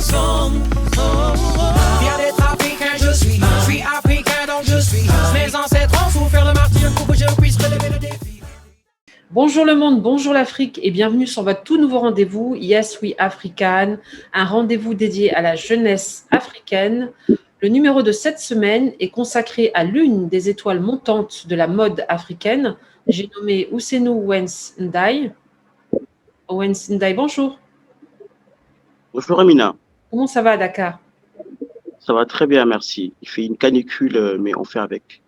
ensemble. Oh, oh, oh. Fier d'être africain, je suis africain donc je suis. Mes ancêtres ont souffert le martyre pour que je puisse relever le défi. Bonjour le monde, bonjour l'Afrique et bienvenue sur votre tout nouveau rendez-vous Yes We African, un rendez-vous dédié à la jeunesse africaine. Le numéro de cette semaine est consacré à l'une des étoiles montantes de la mode africaine. J'ai nommé Ousseynou Owens Ndaye. Owens Ndaye, bonjour. Bonjour Amina. Comment ça va à Dakar? Ça va très bien, merci. Il fait une canicule, mais on fait avec.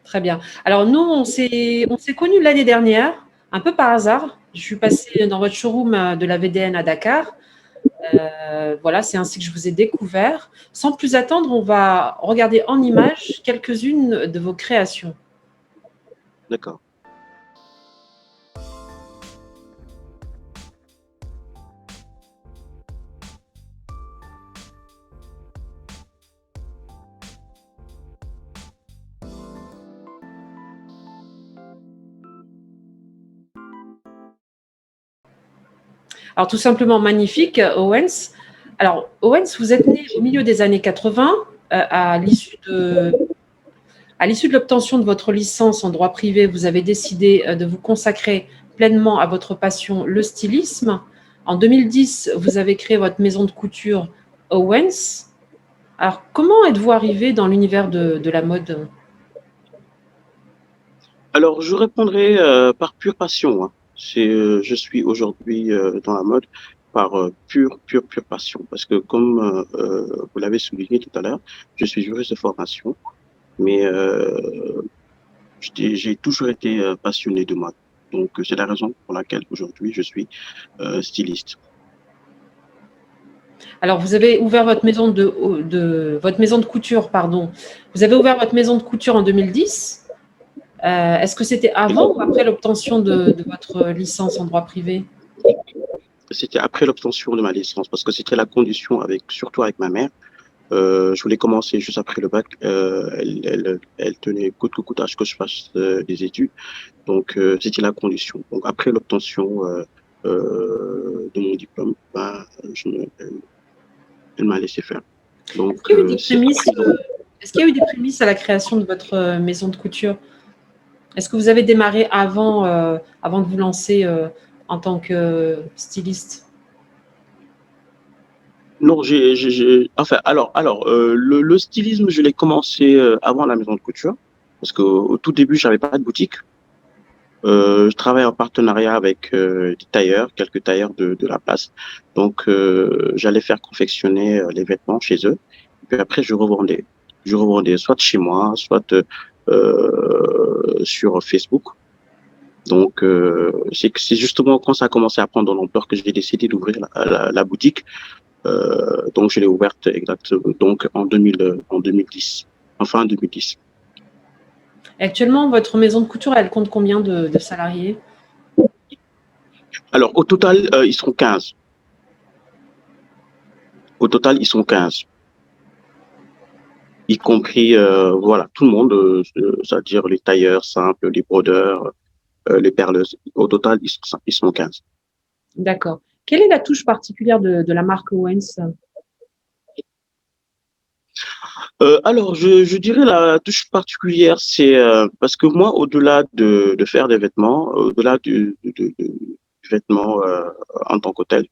Très bien. Alors nous, on s'est connus l'année dernière, un peu par hasard. Je suis passée dans votre showroom de la VDN à Dakar. Voilà, c'est ainsi que je vous ai découvert. Sans plus attendre, on va regarder en images quelques-unes de vos créations. D'accord. Alors tout simplement magnifique, Owens. Alors Owens, vous êtes né au milieu des années 80, à l'issue de l'obtention de votre licence en droit privé, vous avez décidé de vous consacrer pleinement à votre passion, le stylisme. En 2010, vous avez créé votre maison de couture Owens. Alors comment êtes-vous arrivé dans l'univers de la mode? Alors, je répondrai par pure passion, hein. Je suis aujourd'hui dans la mode par pure passion. Parce que comme vous l'avez souligné tout à l'heure, je suis juriste de formation, mais j'ai toujours été passionné de mode. Donc, c'est la raison pour laquelle aujourd'hui je suis styliste. Alors, vous avez ouvert votre maison votre maison de couture, pardon. Vous avez ouvert votre maison de couture en 2010. Est-ce que c'était avant ou après l'obtention de votre licence en droit privé? C'était après l'obtention de ma licence, parce que c'était la condition, surtout avec ma mère. Je voulais commencer juste après le bac. Elle tenait coûte que coûte à ce que je fasse des études. Donc, c'était la condition. Donc, après l'obtention de mon diplôme, elle m'a laissé faire. Donc, est-ce qu'il y a eu des prémices à la création de votre maison de couture? Est-ce que vous avez démarré avant de vous lancer en tant que styliste? Non, le stylisme, je l'ai commencé avant la maison de couture, parce qu'au tout début, j'avais pas de boutique. Je travaille en partenariat avec des tailleurs, quelques tailleurs de la place. Donc, j'allais faire confectionner les vêtements chez eux. Et puis après, je revendais. Je revendais soit chez moi, soit sur Facebook. Donc, c'est justement quand ça a commencé à prendre de l'ampleur que j'ai décidé d'ouvrir la boutique. Donc, je l'ai ouverte exactement donc en 2010, enfin 2010. Actuellement, votre maison de couture, elle compte combien de salariés? Alors, au total, ils seront 15. Au total, ils sont 15. Y compris, voilà, tout le monde, c'est-à-dire les tailleurs simples, les brodeurs, les perleuses. Au total, ils sont 15. D'accord. Quelle est la touche particulière de la marque Owens? Alors, je dirais la touche particulière, c'est parce que moi, au-delà de faire des vêtements, au-delà du vêtement en tant que tel,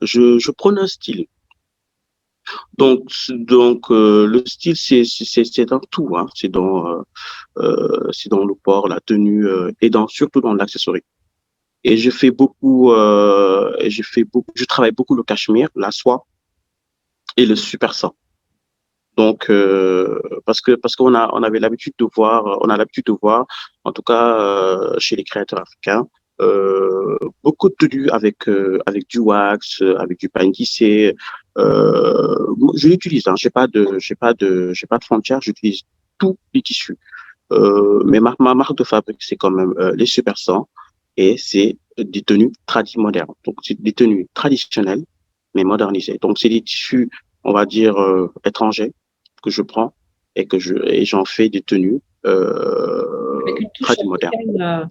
je prône un style. Donc, le style, c'est dans tout, hein. C'est dans le port, la tenue et surtout dans l'accessoire. Et je travaille beaucoup le cachemire, la soie et le super 100. Donc, parce qu'on on a l'habitude de voir, en tout cas chez les créateurs africains, beaucoup de tenues avec du wax, avec du pain tissé. Je l'utilise, hein, j'ai pas de frontières, j'utilise tous les tissus. Mais ma marque de fabrique, c'est quand même les Super 100 et c'est des tenues modernes. Donc, c'est des tenues traditionnelles, mais modernisées. Donc, c'est des tissus, on va dire, étrangers que je prends et j'en fais des tenues très modernes.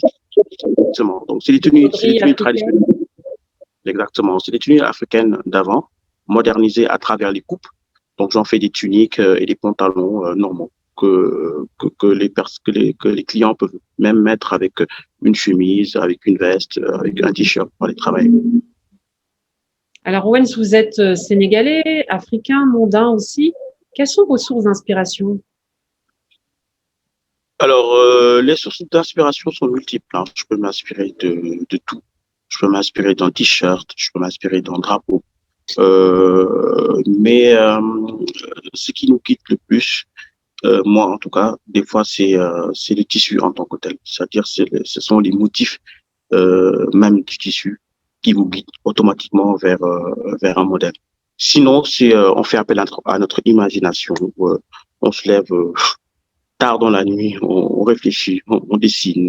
Exactement. Donc, c'est des tenues traditionnelles. Exactement. C'est des tenues africaines d'avant, moderniser à travers les coupes. Donc, j'en fais des tuniques et des pantalons normaux que les clients peuvent même mettre avec une chemise, avec une veste, avec un t-shirt pour aller travailler. Alors, Owens, vous êtes sénégalais, africain, mondain aussi. Quelles sont vos sources d'inspiration? Alors, les sources d'inspiration sont multiples, hein. Je peux m'inspirer de tout. Je peux m'inspirer d'un t-shirt, je peux m'inspirer d'un drapeau. Mais ce qui nous quitte le plus, moi en tout cas, des fois, c'est le tissu en tant que tel. C'est-à-dire, ce sont les motifs même du tissu qui vous guident automatiquement vers un modèle. Sinon, c'est on fait appel à notre imagination. On se lève tard dans la nuit, on réfléchit, on dessine,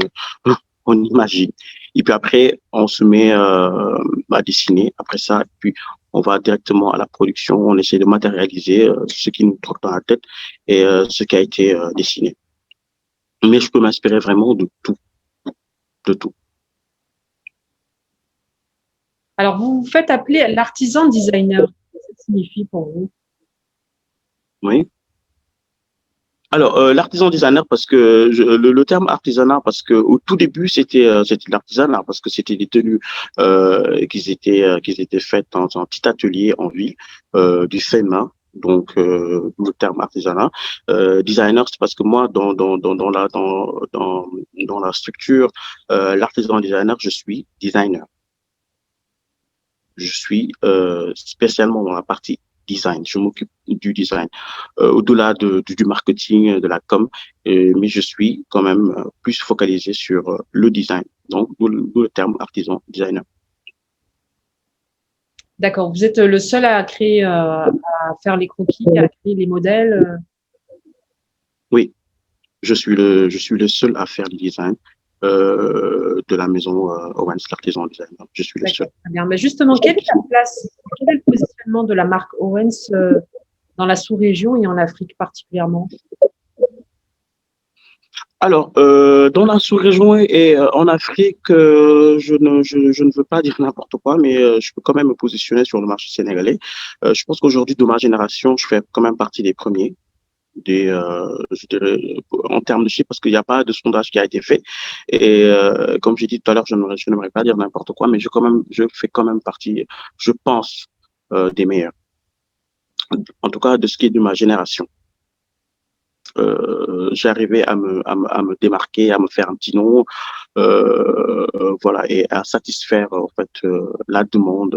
on imagine. Et puis après, on se met à dessiner. Après ça, puis on va directement à la production. On essaie de matérialiser ce qui nous trotte dans la tête et ce qui a été dessiné. Mais je peux m'inspirer vraiment de tout, de tout. Alors, vous vous faites appeler l'artisan designer. Qu'est-ce que ça signifie pour vous? Oui. Alors, l'artisan designer, parce que le terme artisanat, parce que au tout début, c'était l'artisanat, parce que c'était des tenues qu'ils étaient faites dans un petit atelier en ville, du fait main. Donc, le terme artisanat. Designer, c'est parce que moi, dans la structure, l'artisan designer, je suis designer. Je suis spécialement dans la partie design. Je m'occupe du design, au-delà du marketing, de la com, mais je suis quand même plus focalisé sur le design. Donc, d'où le terme artisan designer. D'accord. Vous êtes le seul à créer, à faire les croquis, à créer les modèles. Oui, je suis le seul à faire le design de la maison Owens, l'artisan designer. Je suis le seul. Très bien. Mais justement, quelle est la place, quel est le positionnement de la marque Owens dans la sous-région et en Afrique particulièrement? Alors, dans la sous-région et en Afrique, je ne veux pas dire n'importe quoi, mais je peux quand même me positionner sur le marché sénégalais. Je pense qu'aujourd'hui, de ma génération, je fais quand même partie des premiers, je dirais, en termes de chiffres, parce qu'il n'y a pas de sondage qui a été fait. Et comme j'ai dit tout à l'heure, je n'aimerais pas dire n'importe quoi, mais je fais quand même partie, je pense, des meilleurs. En tout cas, de ce qui est de ma génération. J'arrivais à me démarquer, à me faire un petit nom, voilà, et à satisfaire en fait la demande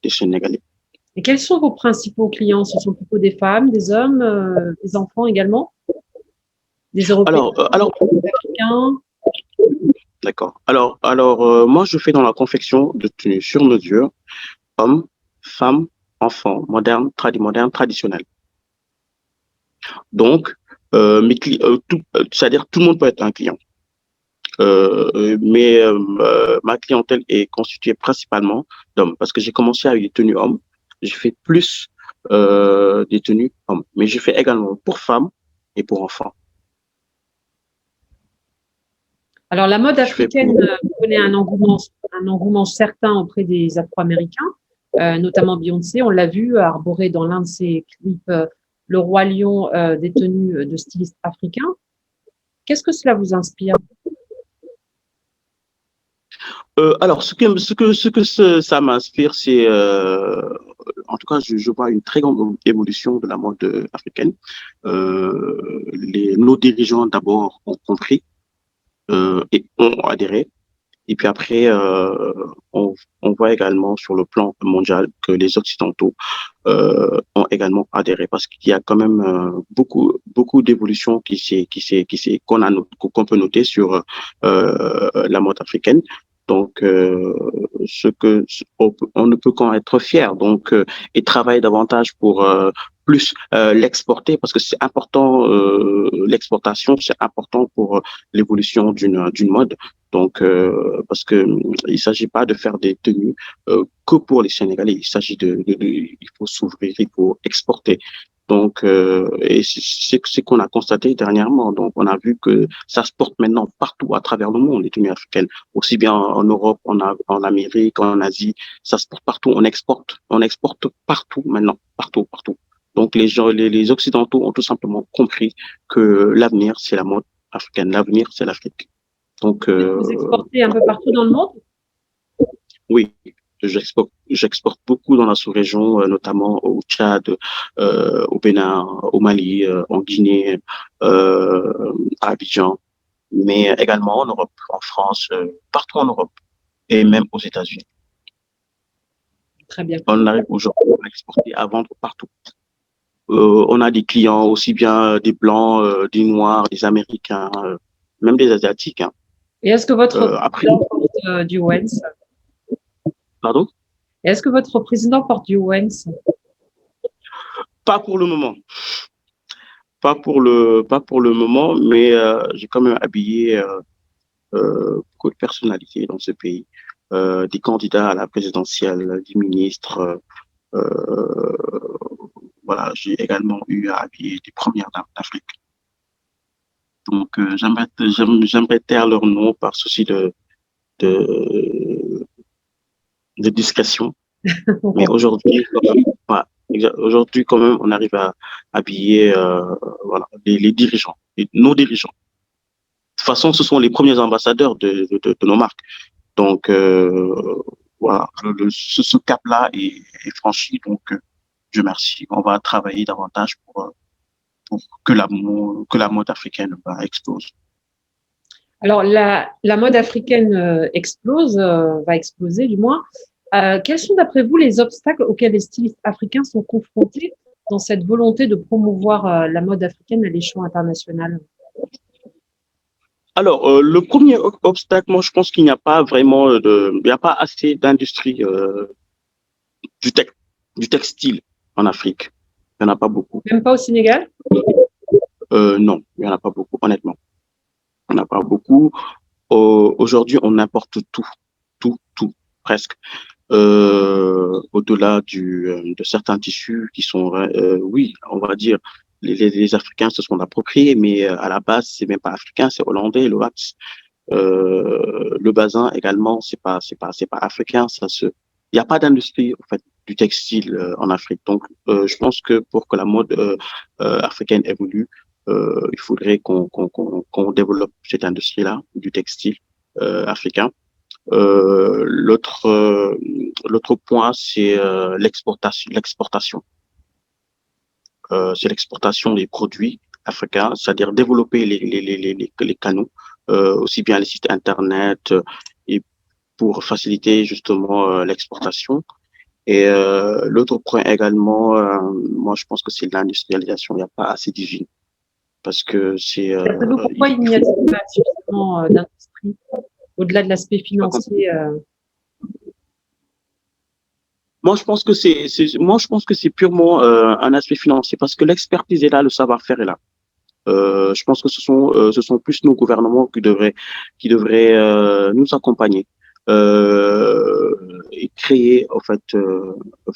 des Sénégalais. Et quels sont vos principaux clients? Ce sont plutôt des femmes, des hommes, des enfants également? Des Européens, Alors, des Africains? d'accord. Alors, moi, je fais dans la confection de tenues sur mesure, hommes, femmes, enfants, modernes, traditionnels. Donc, c'est-à-dire tout le monde peut être un client. Mais ma clientèle est constituée principalement d'hommes parce que j'ai commencé avec des tenues hommes. Je fais plus des tenues hommes, mais je fais également pour femmes et pour enfants. Alors, la mode africaine connaît un engouement certain auprès des Afro-Américains, notamment Beyoncé. On l'a vu arborer dans l'un de ses clips le roi lion des tenues de stylistes africains. Qu'est-ce que cela vous inspire? Alors, ça m'inspire, c'est, en tout cas, je vois une très grande évolution de la mode africaine. Nos dirigeants d'abord ont compris et ont adhéré. Et puis après, on voit également sur le plan mondial que les Occidentaux ont également adhéré parce qu'il y a quand même beaucoup d'évolutions qu'on peut noter sur la mode africaine. Donc, on ne peut qu'en être fier. Donc, et travailler davantage pour plus l'exporter parce que c'est important. L'exportation, c'est important pour l'évolution d'une mode. Donc, parce que il s'agit pas de faire des tenues que pour les Sénégalais. Il s'agit il faut s'ouvrir, il faut exporter. Donc, et c'est ce qu'on a constaté dernièrement. Donc, on a vu que ça se porte maintenant partout à travers le monde, les tenues africaines, aussi bien en Europe, en Amérique, en Asie. Ça se porte partout. On exporte partout maintenant, partout, partout. Donc, les gens, les Occidentaux ont tout simplement compris que l'avenir, c'est la mode africaine. L'avenir, c'est l'Afrique. Donc, Vous exportez un peu partout dans le monde? oui, j'exporte beaucoup dans la sous-région, notamment au Tchad, au Bénin, au Mali, en Guinée, à Abidjan, mais également en Europe, en France, partout en Europe et même aux États-Unis. Très bien. On arrive aujourd'hui à exporter, à vendre partout. On a des clients aussi bien des Blancs, des Noirs, des Américains, même des Asiatiques, hein. Et est-ce que votre Après, président porte du Owens? pardon? Et est-ce que votre président porte du Owens? Pas pour le moment. Pas pour le moment, mais j'ai quand même habillé beaucoup de personnalités dans ce pays, des candidats à la présidentielle, des ministres. Voilà, j'ai également eu à habiller des premières dames d'Afrique. Donc, j'aimerais taire leur nom par souci de, de discrétion. Mais aujourd'hui, voilà, aujourd'hui, quand même, on arrive à habiller voilà, les dirigeants, nos dirigeants. De toute façon, ce sont les premiers ambassadeurs de nos marques. Donc, voilà, ce cap-là est franchi. Donc, Dieu merci. On va travailler davantage pour que la mode africaine explose. Alors, la mode africaine explose, va exploser du moins. Quels sont, d'après vous, les obstacles auxquels les stylistes africains sont confrontés dans cette volonté de promouvoir la mode africaine à l'échelon international? Alors, le premier obstacle, moi, je pense qu'il n'y a pas vraiment il n'y a pas assez d'industrie du, tec- du textile en Afrique. Il n'y en a pas beaucoup. Même pas au Sénégal? Non, il n'y en a pas beaucoup, honnêtement. Il n'y en a pas beaucoup. Aujourd'hui, on importe tout, presque. Au-delà de certains tissus qui sont, oui, on va dire, les Africains se sont appropriés, mais à la base, c'est même pas africain, c'est hollandais, le wax. Le bazin également, c'est pas africain, il n'y a pas d'industrie, en fait, du textile en Afrique. Donc, je pense que pour que la mode africaine évolue, il faudrait qu'on développe cette industrie-là du textile africain. L'autre point, c'est l'exportation. C'est l'exportation des produits africains, c'est-à-dire développer les canaux, aussi bien les sites internet et pour faciliter justement l'exportation. Et l'autre point également, moi je pense que c'est l'industrialisation. Il n'y a pas assez d'usines parce que c'est. D'après vous, pourquoi il n'y a pas suffisamment d'industrie au-delà de l'aspect financier? Moi, je pense que c'est purement un aspect financier parce que l'expertise est là, le savoir-faire est là. Je pense que ce sont plus nos gouvernements qui devraient nous accompagner et créer, en fait,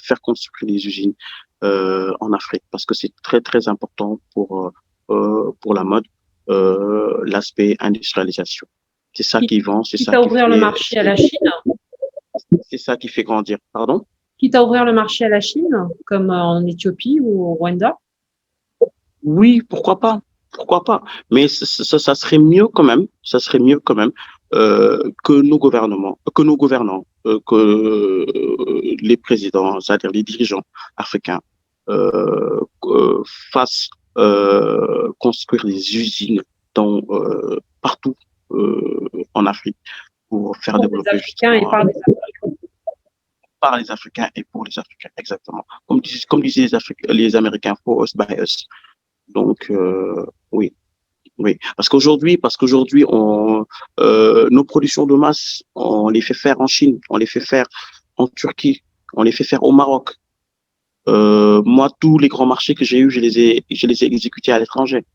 faire construire des usines en Afrique parce que c'est très très important pour la mode, l'aspect industrialisation. C'est ça qui vend, c'est Quitte ça à qui ouvrir le fait, marché à la Chine, c'est ça qui fait grandir. Pardon? quitte à ouvrir le marché à la Chine, comme en Éthiopie ou au Rwanda. Oui, pourquoi pas? Pourquoi pas? Mais ça serait mieux quand même, que nos gouvernants, que les présidents, c'est-à-dire les dirigeants africains, fassent construire des usines partout en Afrique pour faire Pour les développer Africains et justement par les Africains. par les Africains et pour les Africains, exactement. Comme disaient les Américains, for us, by us. Donc, oui, oui. Parce qu'aujourd'hui, nos productions de masse, on les fait faire en Chine, on les fait faire en Turquie, on les fait faire au Maroc. Moi, tous les grands marchés que j'ai eus, je les ai exécutés à l'étranger.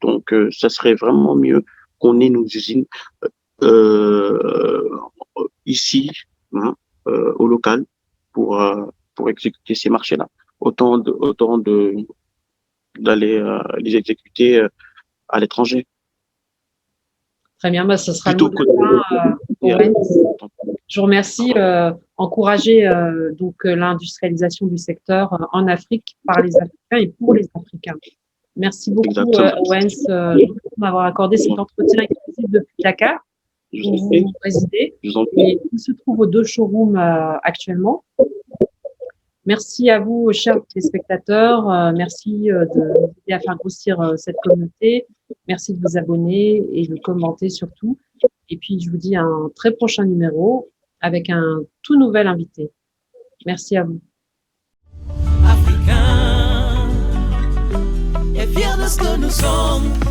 Donc, ça serait vraiment mieux qu'on ait nos usines euh, ici, hein, au local, pour exécuter ces marchés-là. Autant d'aller les exécuter à l'étranger. Très bien, bah, ce sera Plutôt le mot de fin, Owens. Je vous remercie. Encourager donc l'industrialisation du secteur en Afrique par les Africains et pour les Africains. Merci beaucoup, Owens, de m'avoir accordé cet entretien exclusif depuis Dakar, où vous résidez. Et il se trouve aux 2 showrooms actuellement. Merci à vous, chers téléspectateurs. Merci de nous aider à faire grossir cette communauté. Merci de vous abonner et de commenter surtout. Et puis, je vous dis à un très prochain numéro avec un tout nouvel invité. Merci à vous. Africains, et fiers de ce que nous sommes.